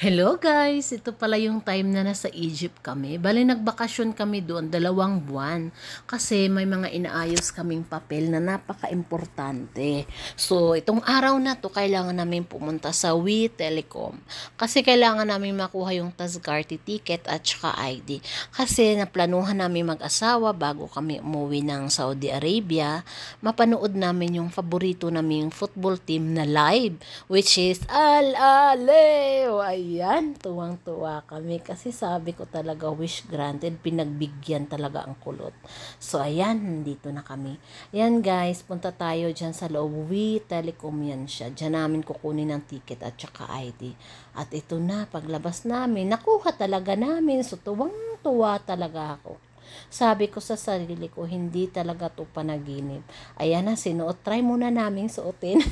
Hello guys! Ito pala yung time na nasa Egypt kami. Bali nagbakasyon kami doon 2 buwan. Kasi may mga inaayos kaming papel na napaka-importante. So itong araw na to kailangan namin pumunta sa We Telecom. Kasi kailangan namin makuha yung Tazkarte ticket at saka ID. Kasi naplanuhan namin mag-asawa bago kami umuwi ng Saudi Arabia. Mapanood namin yung paborito naming football team na live, which is Al-Ahly. Ayan, tuwang-tuwa kami kasi sabi ko talaga wish granted, pinagbigyan talaga ang kulot. So ayan, nandito na kami. Ayan guys, punta tayo dyan sa loob. We Telecom yan siya. Dyan namin kukunin ang ticket at saka ID. At ito na, paglabas namin, nakuha talaga namin. So tuwang-tuwa talaga ako. Sabi ko sa sarili ko, hindi talaga to panaginip. Ayan na, sinuot. Try muna naming suotin.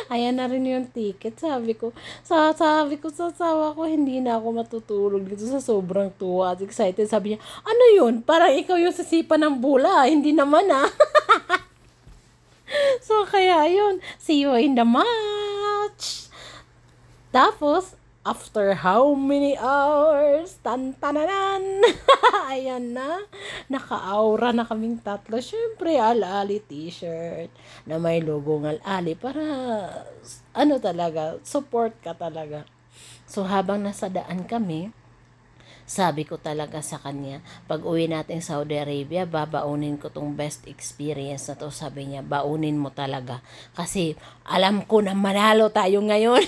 Ayan na rin yung ticket. Sabi ko sa asawa ko, hindi na ako matutulog dito sa sobrang tuwa at excited. Sabi niya, ano yun? Parang ikaw yung sisipa ng bula. Hindi naman ah. So, kaya yun. See you in the match. Tapos, after how many hours? Tan-tananan! Ayan na. Naka-aura na kaming tatlo. Siyempre, Al-Ahly t-shirt na may logo ng Al-Ahly para, ano talaga, support ka talaga. So, habang nasa daan kami, sabi ko talaga sa kanya, pag uwi natin Saudi Arabia, babaunin ko tong best experience na to. Sabi niya, baunin mo talaga. Kasi alam ko na manalo tayo ngayon.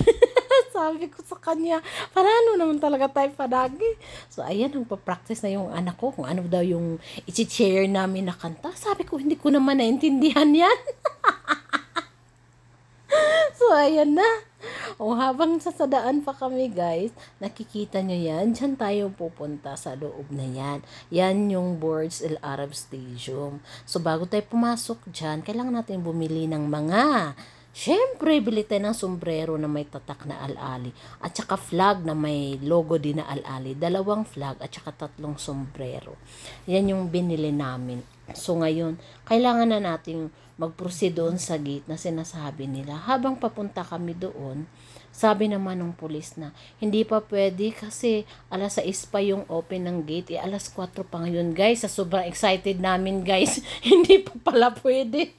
Sabi ko sa kanya, paano naman talaga tayo palagi? So, ayan, nagpa-practice na yung anak ko kung ano daw yung i-share namin na kanta. Sabi ko, hindi ko naman naintindihan yan. So, ayan na. O, habang sasadaan pa kami, guys, nakikita nyo yan. Diyan tayo pupunta sa loob na yan. Yan yung Burj Al Arab Stadium. So, bago tayo pumasok dyan, kailangan natin bumili ng mga syempre, bili tayo ng sombrero na may tatak na Al-Ahly. At saka flag na may logo din na Al-Ahly. 2 flag at saka 3 sombrero. Yan yung binili namin. So ngayon, kailangan na nating mag-proceed doon sa gate na sinasabi nila. Habang papunta kami doon, sabi naman ng pulis na hindi pa pwede kasi alas 6 pa yung open ng gate. Alas 4 pa ngayon guys. Sa sobrang excited namin guys, hindi pa pala pwede.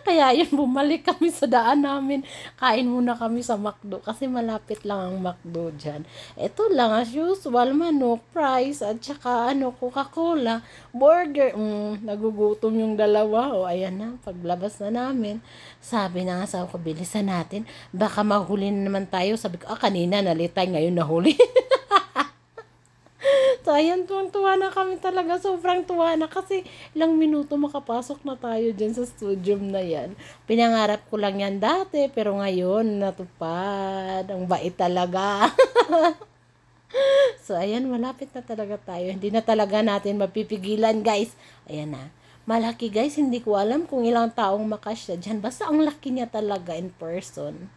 Kaya yun, bumalik kami sa daan namin. Kain muna kami sa McDo kasi malapit lang ang McDo dyan. Ito lang as usual, manok, fries, at saka Coca-Cola, burger. Nagugutom yung dalawa. O ayan na, paglabas na namin. Sabi na nga sa ako, bilisan natin. Baka mahuli na naman tayo. Sabi ko, kanina nalitay, ngayon nahuli. So, ayan, tuwa na kami talaga. Sobrang tuwa na kasi ilang minuto makapasok na tayo dyan sa studio na yan. Pinangarap ko lang yan dati, pero ngayon natupad. Ang bait talaga. So, ayan, malapit na talaga tayo. Hindi na talaga natin mapipigilan, guys. Ayan na. Malaki, guys. Hindi ko alam kung ilang taong makasya dyan. Basta ang laki niya talaga in person.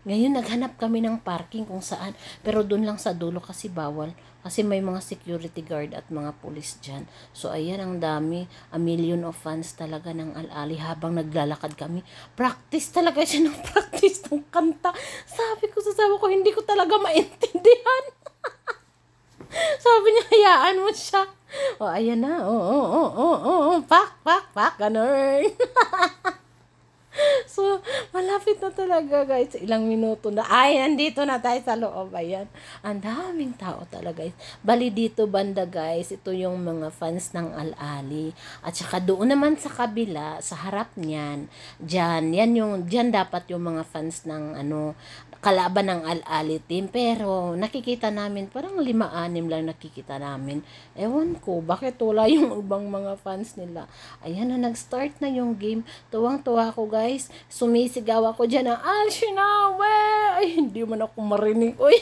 Ngayon, naghanap kami ng parking kung saan. Pero doon lang sa dulo kasi bawal. Kasi may mga security guard at mga pulis dyan. So, ayan, ang dami. A million of fans talaga ng Al-Ahly habang naglalakad kami. Practice talaga siya ng practice ng kanta. Sabi ko sa sabi ko, hindi ko talaga maintindihan. Sabi niya, hayaan mo siya. O, ayan na. Pak, ganun. So, malapit na talaga guys. Ilang minuto na. Ay, nandito na tayo sa loob. Ayan. Ang daming tao talaga guys. Bali dito banda guys. Ito yung mga fans ng Al-Ahly. At saka doon naman sa kabila, sa harap niyan, dyan dapat yung mga fans ng kalaban ng Al-Ahly team. Pero nakikita namin, parang 5-6 lang nakikita namin. Ewan ko, bakit wala yung ibang mga fans nila. Ayan na, nag-start na yung game. Tuwang-tuwa ko guys. Sumisigaw ako dyan ng Al-Shinawi! Ay, hindi man ako marinig. Uy!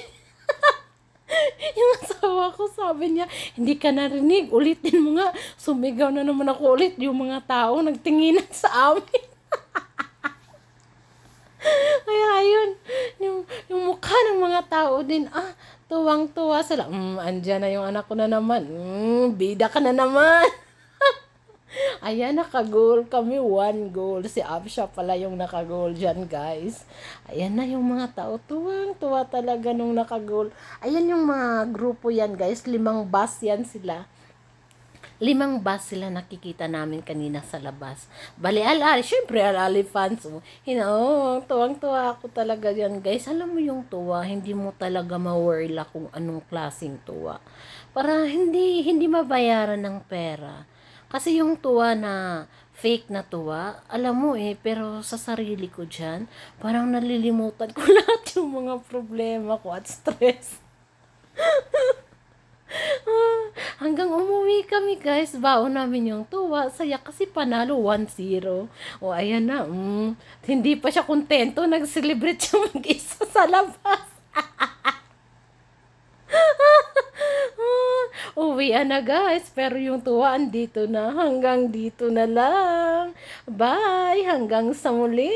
Yung asawa ko sabi niya, hindi ka narinig. Ulitin mo nga. Sumigaw na naman ako ulit. Yung mga tao nagtinginan sa amin. Kaya yun, yung mukha ng mga tao din, tuwang-tuwa sila. Andyan na yung anak ko na naman. Bida ka na naman. Ayan, naka-goal kami. 1 goal. Si Absha pala yung naka-goal dyan, guys. Ayan na yung mga tao. Tuwang-tuwa talaga nung naka-goal. Ayan yung mga grupo yan, guys. 5 bus yan sila. 5 bus sila nakikita namin kanina sa labas. Bali, al-ali. Siyempre, al-ali fans. Tuwang-tuwa ako talaga yan, guys. Alam mo yung tuwa, hindi mo talaga mawala kung anong klaseng tuwa. Para hindi mabayaran ng pera. Kasi yung tuwa na fake na tuwa, alam mo pero sa sarili ko dyan, parang nalilimutan ko lahat yung mga problema ko at stress. Hanggang umuwi kami, guys, baon namin yung tuwa, saya kasi panalo 1-0. O ayan na, hindi pa siya kontento, nag-celebrate siya mag-isa sa labas. Uwian na, guys, pero yung tuwa andito na, hanggang dito na lang. Bye, hanggang sa muli.